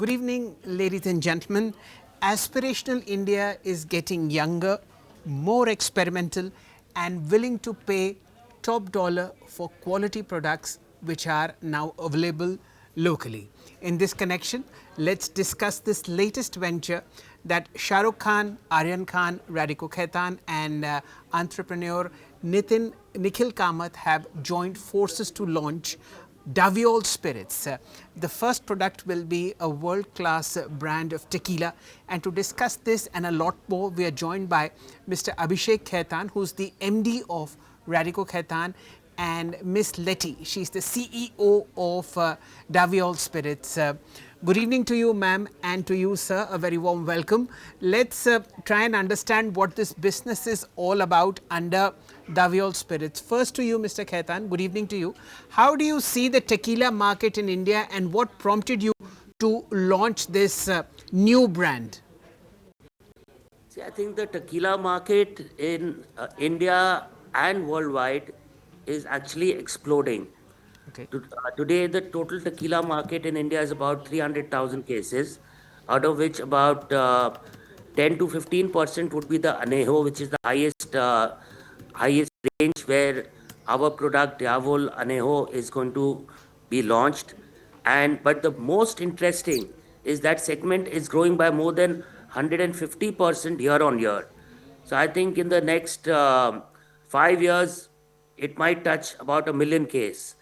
Good evening, ladies and gentlemen. Aspirational India is getting younger, more experimental, and willing to pay top dollar for quality products which are now available locally. In this connection, let's discuss this latest venture that Shah Rukh Khan, Aryan Khan, Radico Khaitan, and entrepreneur Nikhil Kamath have joined forces to launch DYAVOL Spirits. The first product will be a world-class brand of tequila, and to discuss this and a lot more, we are joined by Mr. Abhishek Khaitan, who's the MD of Radico Khaitan, and Miss Letty. She's the CEO of DYAVOL Spirits. Good evening to you, ma'am, and to you, sir. A very warm welcome. Let's try and understand what this business is all about under DYAVOL Spirits. First to you, Mr. Khaitan, good evening to you. How do you see the tequila market in India, and what prompted you to launch this new brand? See, I think the tequila market in India and worldwide is actually exploding. Okay. Today, the total tequila market in India is about 300,000 cases, out of which about 10 to 15% would be the anejo, which is the highest range where our product Yavol Anejo is going to be launched. And but the most interesting is that segment is growing by more than 150% year on year. So I think in the next 5 years, it might touch about a million case.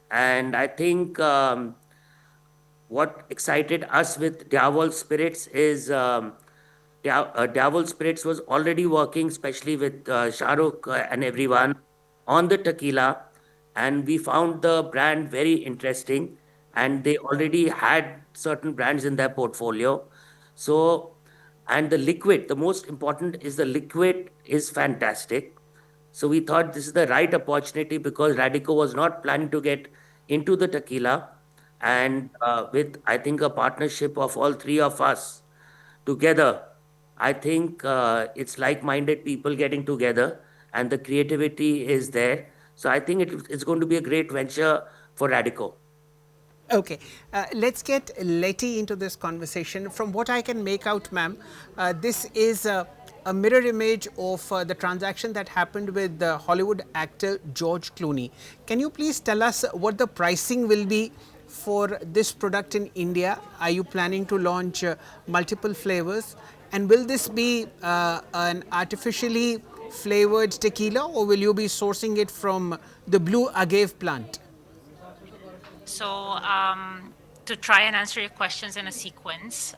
And I think what excited us with DYAVOL Spirits is DYAVOL Spirits was already working, especially with Shah Rukh and everyone, on the tequila, and we found the brand very interesting. And they already had certain brands in their portfolio. So, and the liquid, the most important is the liquid is fantastic. So we thought this is the right opportunity because Radico was not planning to get into the tequila. And with, I think, a partnership of all three of us together, I think it's like minded people getting together and the creativity is there. So I think it's going to be a great venture for Radico. Okay, let's get Letty into this conversation. From what I can make out, ma'am, this is a mirror image of the transaction that happened with the Hollywood actor George Clooney. Can you please tell us what the pricing will be for this product in India? Are you planning to launch multiple flavors? And will this be an artificially flavored tequila, or will you be sourcing it from the blue agave plant? So, to try and answer your questions in a sequence,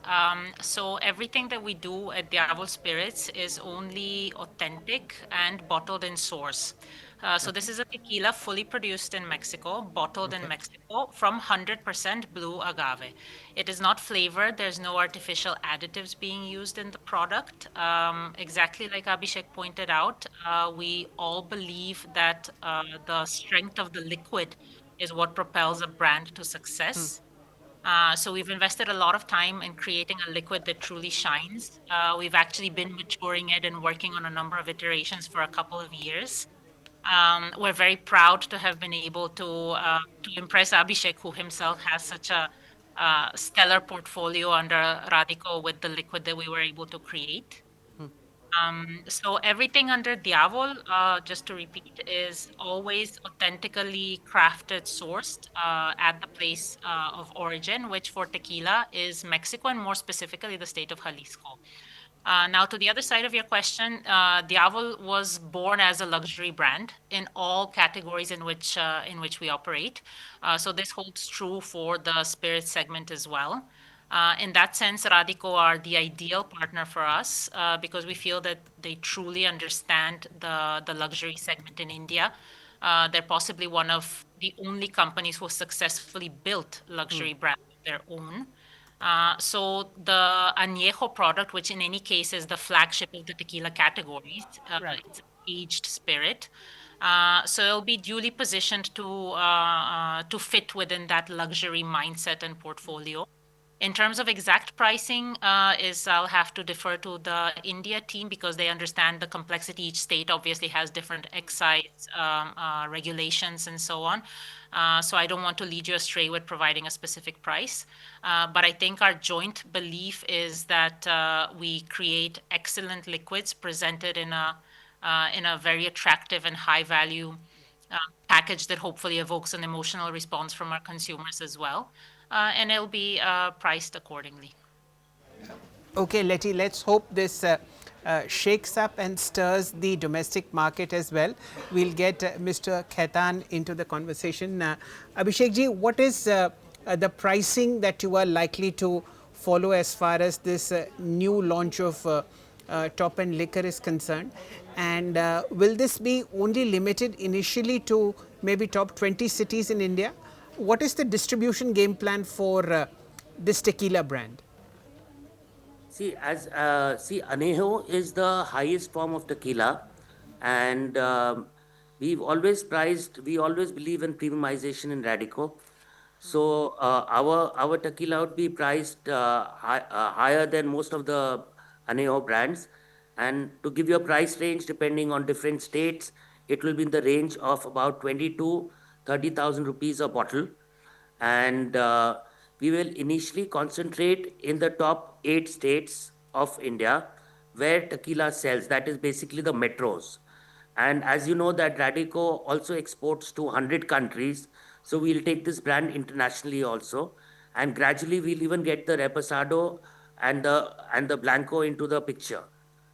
so everything that we do at DYAVOL Spirits is only authentic and bottled in source. So this is a tequila fully produced in Mexico, bottled in Okay. Mexico from 100% blue agave. It is not flavored. There's no artificial additives being used in the product. Exactly like Abhishek pointed out, we all believe that the strength of the liquid is what propels a brand to success. So we've invested a lot of time in creating a liquid that truly shines. We've actually been maturing it and working on a number of iterations for a couple of years. We're very proud to have been able to impress Abhishek, who himself has such a stellar portfolio under Radico with the liquid that we were able to create. So everything under Diavol, just to repeat, is always authentically crafted, sourced at the place of origin, which for tequila is Mexico and more specifically the state of Jalisco. Now, to the other side of your question, Diavol was born as a luxury brand in all categories in which we operate. So this holds true for the spirit segment as well. In that sense, Radico are the ideal partner for us because we feel that they truly understand the luxury segment in India. They're possibly one of the only companies who successfully built luxury brands of their own. So the añejo product, which in any case is the flagship of the tequila categories, Right. it's aged spirit. So it'll be duly positioned to fit within that luxury mindset and portfolio. In terms of exact pricing, I'll have to defer to the India team because they understand the complexity. Each state obviously has different excise regulations and so on. So I don't want to lead you astray with providing a specific price. But I think our joint belief is that we create excellent liquids presented in a very attractive and high value package that hopefully evokes an emotional response from our consumers as well. And it'll be priced accordingly. Okay, Letty, let's hope this shakes up and stirs the domestic market as well. We'll get Mr. Khaitan into the conversation. Abhishek ji, what is the pricing that you are likely to follow as far as this new launch of top end liquor is concerned? And will this be only limited initially to maybe top 20 cities in India? What is the distribution game plan for this tequila brand? Anejo is the highest form of tequila, and we always believe in premiumization in Radico. So our tequila would be priced higher than most of the Anejo brands. And to give you a price range, depending on different states, it will be in the range of about 20 to 30,000 rupees a bottle. And we will initially concentrate in the top 8 states of India where tequila sells. That is basically the metros. And as you know, that Radico also exports to 100 countries. So we'll take this brand internationally also. And gradually we'll even get the Reposado and the Blanco into the picture.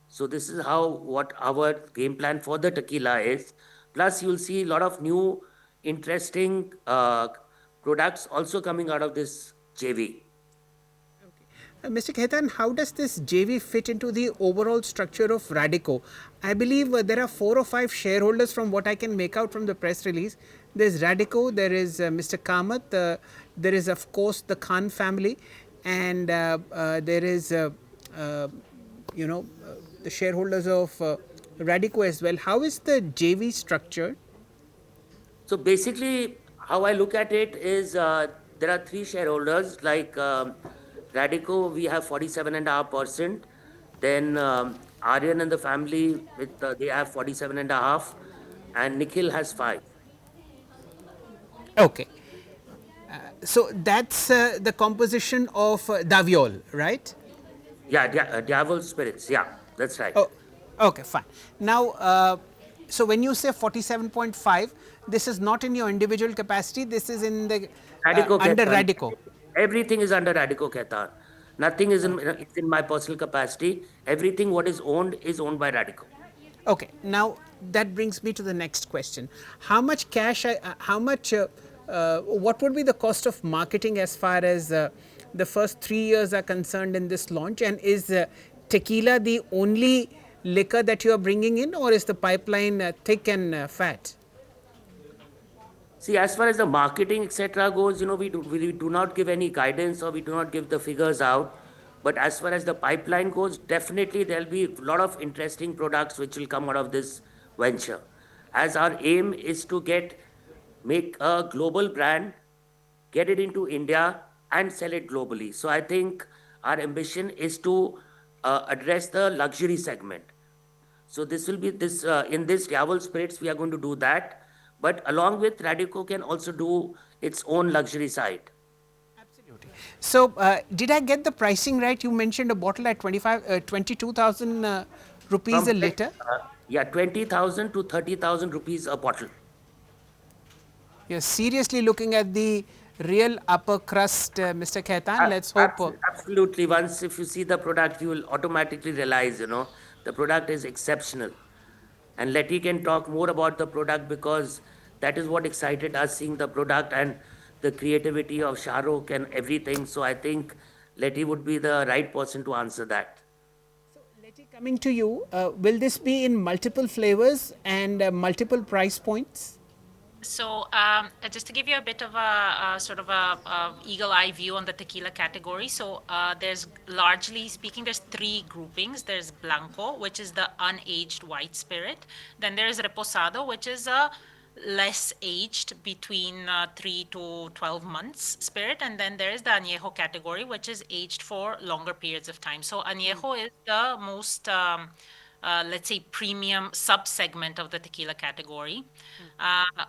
So this is how what our game plan for the tequila is. Plus, you'll see a lot of new interesting products also coming out of this JV. Mr. Khaitan, how does this JV fit into the overall structure of Radico? I believe there are 4 or 5 shareholders from what I can make out from the press release. There's Radico, there is Mr. Kamath, there is of course the Khan family, and there is the shareholders of Radico as well. How is the JV structured? So basically, how I look at it is there are 3 shareholders like Radico, we have 47.5%. Then Aryan and the family, they have 47.5%, and Nikhil has 5. Okay, so that's the composition of DYAVOL, right? Yeah, DYAVOL Spirits. Yeah, that's right. Oh, okay, fine. Now, so when you say 47.5, this is not in your individual capacity. This is in the Radico under Khaitan. Radico. Everything is under Radico Khaitan. Nothing is in my personal capacity. Everything what is owned by Radico. Okay. Now that brings me to the next question. How much cash? How much? What would be the cost of marketing as far as the first 3 years are concerned in this launch? And is tequila the only liquor that you are bringing in, or is the pipeline thick and fat? See, as far as the marketing, etc., goes, we do not give any guidance or we do not give the figures out. But as far as the pipeline goes, definitely there'll be a lot of interesting products which will come out of this venture. As our aim is to make a global brand, get it into India, and sell it globally. So I think our ambition is to address the luxury segment. So this will be this in this YAVOL Spirits, we are going to do that. But along with Radico can also do its own luxury side. Absolutely. So, did I get the pricing right? You mentioned a bottle at 22,000 rupees From a liter. 20,000 to 30,000 rupees a bottle. You're seriously looking at the real upper crust, Mr. Khaitan. Let's hope. Absolutely. Once if you see the product, you will automatically realize, the product is exceptional. And Letty can talk more about the product because that is what excited us, seeing the product and the creativity of Shah Rukh and everything. So I think Letty would be the right person to answer that. So, Letty, coming to you, will this be in multiple flavors and multiple price points? So, just to give you a bit of a sort of a eagle eye view on the tequila category. So, there's largely speaking, there's 3 groupings. There's Blanco, which is the unaged white spirit. Then there is Reposado, which is a less aged, between 3 to 12 months spirit. And then there is the añejo category, which is aged for longer periods of time. So añejo is the most, let's say, premium sub-segment of the tequila category.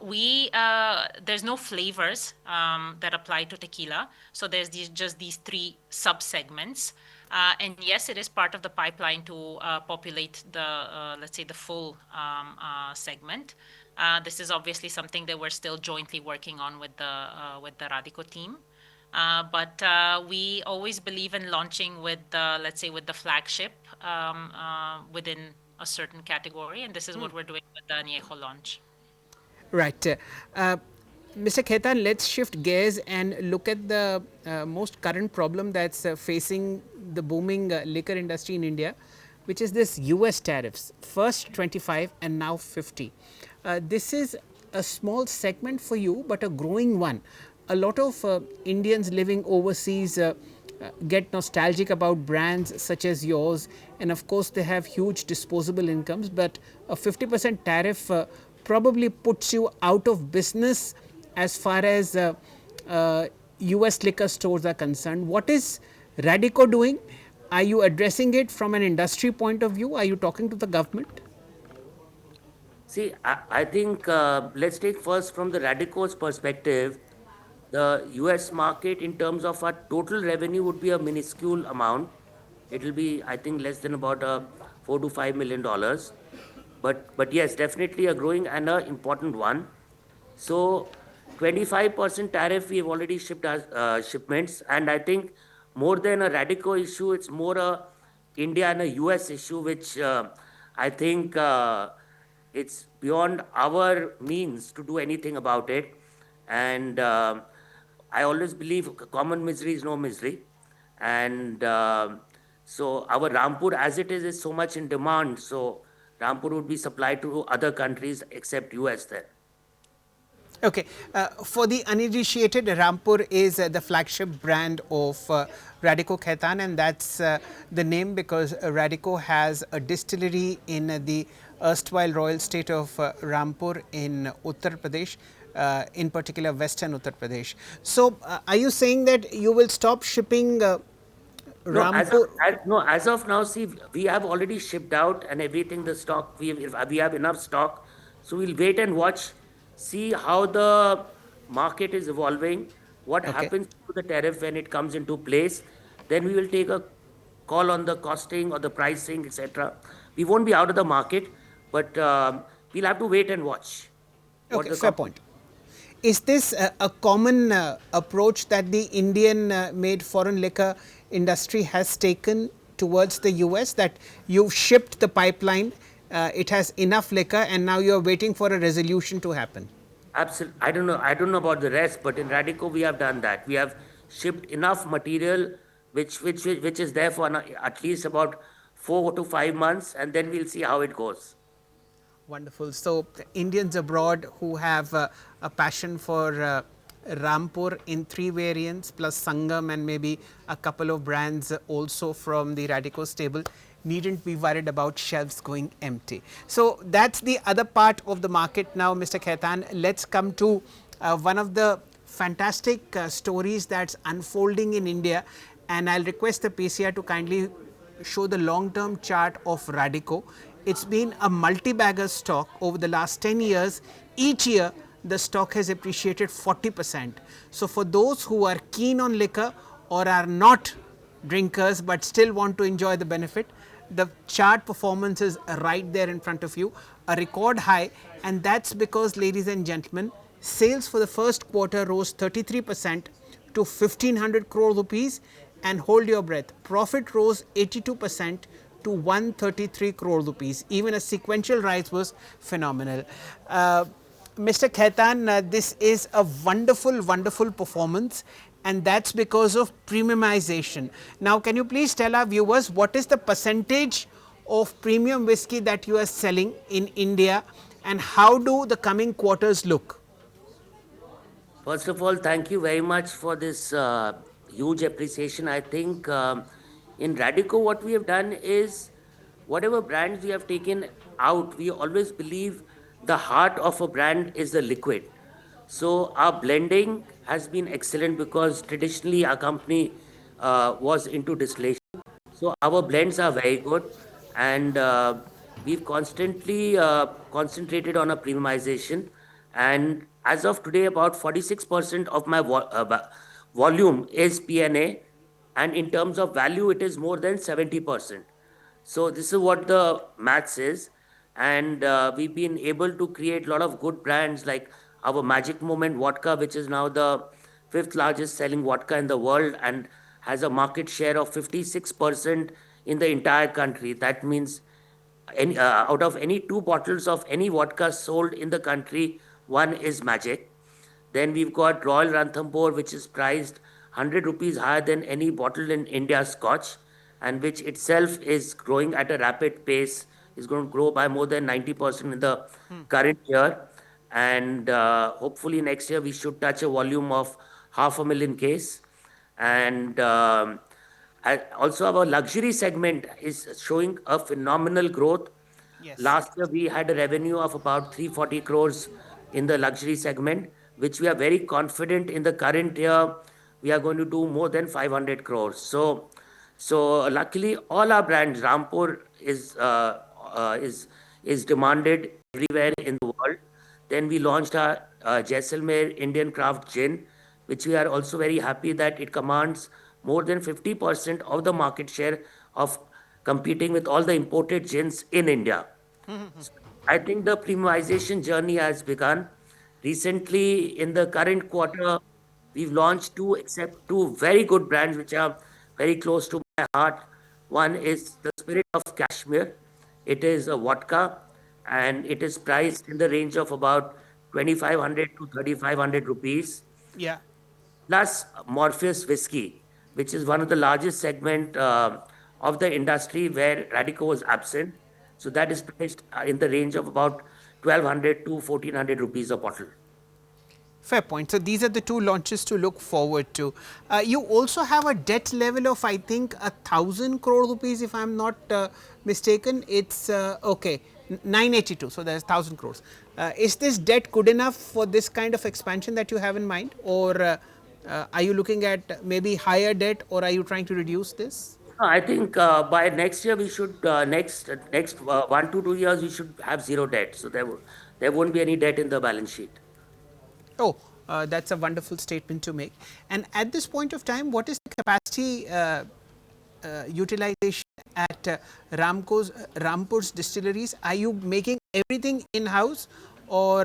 There's no flavors that apply to tequila. So there's just these three sub-segments. And yes, it is part of the pipeline to populate the, let's say, the full segment. This is obviously something that we're still jointly working on with the Radico team. But we always believe in launching with the, let's say, with the flagship within a certain category, and this is what we're doing with the Añejo launch. Right. Mr. Khaitan, let's shift gears and look at the most current problem that's facing the booming liquor industry in India, which is this US tariffs. First 25 and now 50. This is a small segment for you, but a growing one. A lot of Indians living overseas get nostalgic about brands such as yours, and of course, they have huge disposable incomes. But a 50% tariff probably puts you out of business as far as US liquor stores are concerned. What is Radico doing? Are you addressing it from an industry point of view? Are you talking to the government? See, I think let's take first from the Radico's perspective. The US market, in terms of our total revenue, would be a minuscule amount. It'll be, I think, less than about $4 to $5 million. But yes, definitely a growing and a important one. So 25% tariff, we have already shipped as shipments, and I think more than a Radico issue, it's more a India and a US issue, which I think it's beyond our means to do anything about it. And I always believe common misery is no misery. And so our Rampur, as it is so much in demand. So Rampur would be supplied to other countries except US then. Okay, for the uninitiated, Rampur is the flagship brand of Radico Khaitan, and that's the name because Radico has a distillery in the erstwhile royal state of Rampur in Uttar Pradesh, in particular Western Uttar Pradesh. So, are you saying that you will stop shipping No, Rampur? as of now, see, we have already shipped out and everything, the stock, we have enough stock. So we'll wait and watch, see how the market is evolving, what Okay. happens to the tariff when it comes into place. Then we will take a call on the costing or the pricing, etc. We won't be out of the market, but we'll have to wait and watch what Okay, the fair point. Is this a common approach that the Indian made foreign liquor industry has taken towards the US, that you've shipped the pipeline, it has enough liquor, and now you're waiting for a resolution to happen? Absolutely. I don't know. I don't know about the rest, but in Radico we have done that. We have shipped enough material, which is there for at least about 4 to 5 months, and then we'll see how it goes. Wonderful. So, Indians abroad who have a passion for Rampur in 3 variants plus Sangam and maybe a couple of brands also from the Radico stable needn't be worried about shelves going empty. So, that's the other part of the market now, Mr. Khaitan. Let's come to one of the fantastic stories that's unfolding in India, and I'll request the PCR to kindly show the long term chart of Radico. It's been a multi-bagger stock over the last 10 years. Each year, the stock has appreciated 40%. So, for those who are keen on liquor or are not drinkers but still want to enjoy the benefit, the chart performance is right there in front of you, a record high, and that's because, ladies and gentlemen, sales for the first quarter rose 33% to 1500 crore rupees, and hold your breath, profit rose 82% to 133 crore rupees. Even a sequential rise was phenomenal. Mr. Khaitan, this is a wonderful, wonderful performance, and that's because of premiumization. Now, can you please tell our viewers what is the percentage of premium whiskey that you are selling in India, and how do the coming quarters look? First of all, thank you very much for this huge appreciation. I think in Radico, what we have done is whatever brands we have taken out, we always believe the heart of a brand is the liquid. So our blending has been excellent because traditionally our company was into distillation. So our blends are very good, and we've constantly concentrated on a premiumization. And as of today, about 46% of my volume is PNA, and in terms of value, it is more than 70%. So this is what the maths is, and we've been able to create a lot of good brands like our Magic Moment vodka, which is now the fifth largest selling vodka in the world and has a market share of 56% in the entire country. That means out of any two bottles of any vodka sold in the country, one is Magic. Then we've got Royal Ranthambore, which is priced 100 rupees higher than any bottle in India Scotch, and which itself is growing at a rapid pace, is going to grow by more than 90% in the current year. And hopefully next year we should touch a volume of 500,000 case. And also our luxury segment is showing a phenomenal growth. Yes. Last year, we had a revenue of about 340 crores in the luxury segment, which we are very confident in the current year, we are going to do more than 500 crores. So luckily, all our brands, Rampur is demanded everywhere in the world. Then we launched our Jaisalmer Indian Craft Gin, which we are also very happy that it commands more than 50% of the market share of competing with all the imported gins in India. I think the premiumization journey has begun. Recently, in the current quarter, we've launched two very good brands which are very close to my heart. One is the Spirit of Kashmir. It is a vodka and it is priced in the range of about 2,500 to 3,500 rupees, Yeah. plus Morpheus whiskey, which is one of the largest segment of the industry where Radico was absent. So that is priced in the range of about 1,200 to 1,400 rupees a bottle. Fair point. So these are the two launches to look forward to. You also have a debt level of, I think, 1,000 crore rupees, if I'm not mistaken. It's okay, 982. So there's 1,000 crores. Is this debt good enough for this kind of expansion that you have in mind, or are you looking at maybe higher debt, or are you trying to reduce this? I think by next year we should next 1 to 2 years we should have zero debt. So there won't be any debt in the balance sheet. Oh, that's a wonderful statement to make. And at this point of time, what is the capacity utilization at Rampur's distilleries? Are you making everything in-house, or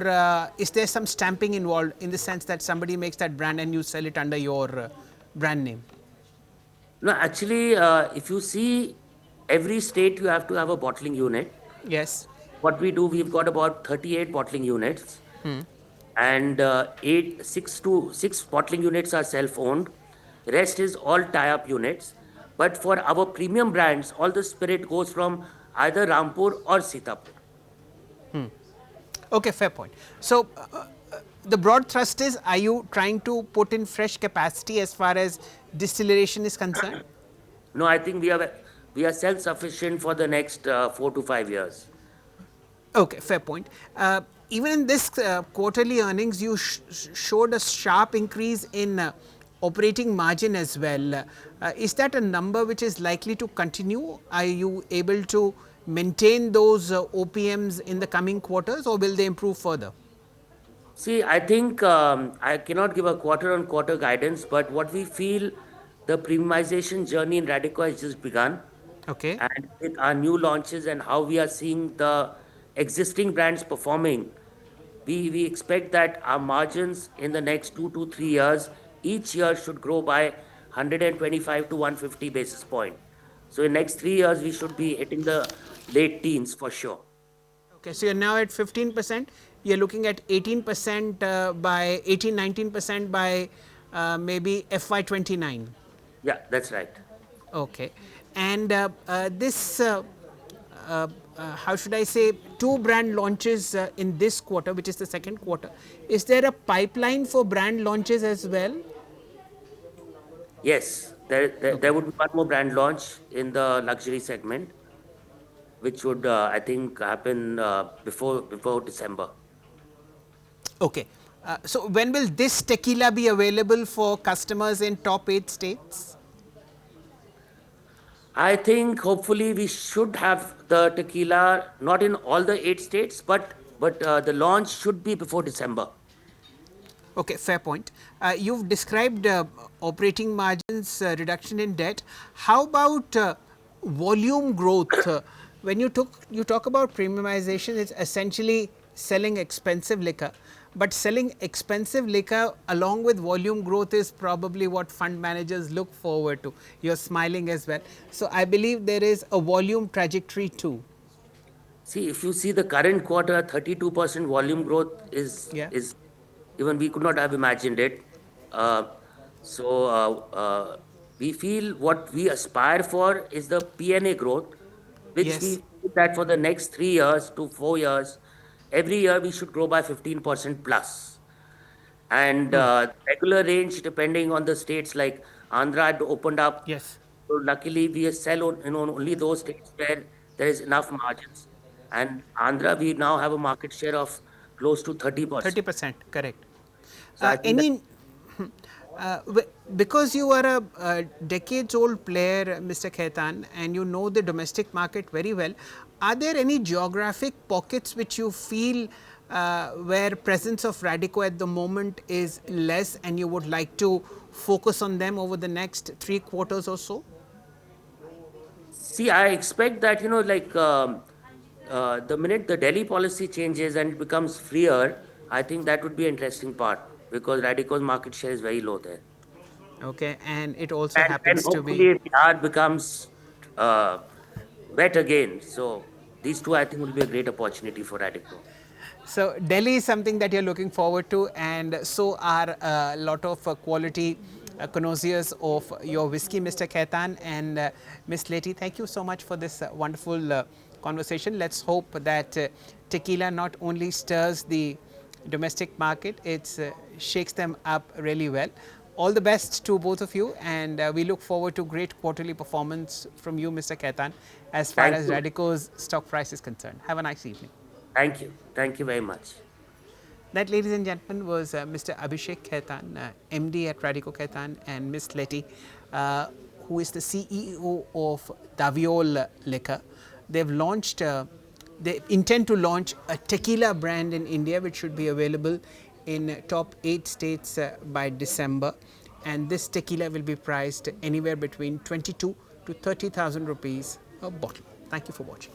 is there some stamping involved in the sense that somebody makes that brand and you sell it under your brand name? No, actually, if you see, every state you have to have a bottling unit. Yes. What we do, we've got about 38 bottling units, and six bottling units are self-owned. Rest is all tie-up units. But for our premium brands, all the spirit goes from either Rampur or Sitapur. Okay, fair point. So, the broad thrust is, are you trying to put in fresh capacity as far as distillation is concerned? No, I think we are self-sufficient for the next 4 to 5 years. Okay, fair point. Even in this quarterly earnings, you showed a sharp increase in operating margin as well. Is that a number which is likely to continue? Are you able to maintain those OPMs in the coming quarters, or will they improve further? See, I think I cannot give a quarter-on-quarter guidance, but what we feel, the premiumization journey in Radico has just begun. Okay. And with our new launches and how we are seeing the existing brands performing, we expect that our margins in the next 2 to 3 years, each year should grow by 125 to 150 basis point. So in next 3 years, we should be hitting the late teens for sure. Okay, so you're now at 15%. You're looking at 18% by 18, 19% by maybe FY29. Yeah, that's right. Okay, and this, how should I say, two brand launches in this quarter, which is the second quarter. Is there a pipeline for brand launches as well? Yes, there would be one more brand launch in the luxury segment, which would, I think, happen before December. Okay. So when will this tequila be available for customers in top 8 states? I think hopefully we should have the tequila not in all the 8 states, but the launch should be before December. Okay, fair point. You've described operating margins, reduction in debt. How about volume growth? When you talk about premiumization, it's essentially selling expensive liquor, but selling expensive liquor along with volume growth is probably what fund managers look forward to. You're smiling as well. So I believe there is a volume trajectory too. See, if you see the current quarter, 32% volume growth Yeah. is even we could not have imagined it. Uh, so we feel what we aspire for is the PNA growth, which we Yes. feel that for the next 3 years to 4 years, every year we should grow by 15% plus. And regular range, depending on the states, like Andhra had opened up. Yes. So luckily, we sell only those states where there is enough margins. And Andhra, we now have a market share of close to 30%. 30%, correct. So I think that, Any because you are a decades old player, Mr. Khaitan, and you know the domestic market very well, are there any geographic pockets which you feel where presence of Radico at the moment is less and you would like to focus on them over the next 3 quarters or so? see, I expect that, the minute the Delhi policy changes and it becomes freer, I think that would be an interesting part because Radico's market share is very low there. Okay, and it also And then happens to be. hopefully Bihar becomes uh, wet again. So these two, I think, will be a great opportunity for Radico. So Delhi is something that you're looking forward to, and so are a lot of quality connoisseurs of your whiskey, Mr. Khaitan and Miss Leti. Thank you so much for this wonderful conversation. Let's hope that tequila not only stirs the domestic market, it shakes them up really well. All the best to both of you, and we look forward to great quarterly performance from you, Mr. Khaitan, as far Thank as you. Radico's stock price is concerned. Have a nice evening. Thank you. Thank you very much. That, ladies and gentlemen, was Mr. Abhishek Khaitan, MD at Radico Khaitan, and Miss Leti, who is the CEO of DYAVOL Liquor. They've launched, they intend to launch a tequila brand in India, which should be available in top 8 states by December. And this tequila will be priced anywhere between 22 to 30,000 rupees a bottle. Thank you for watching.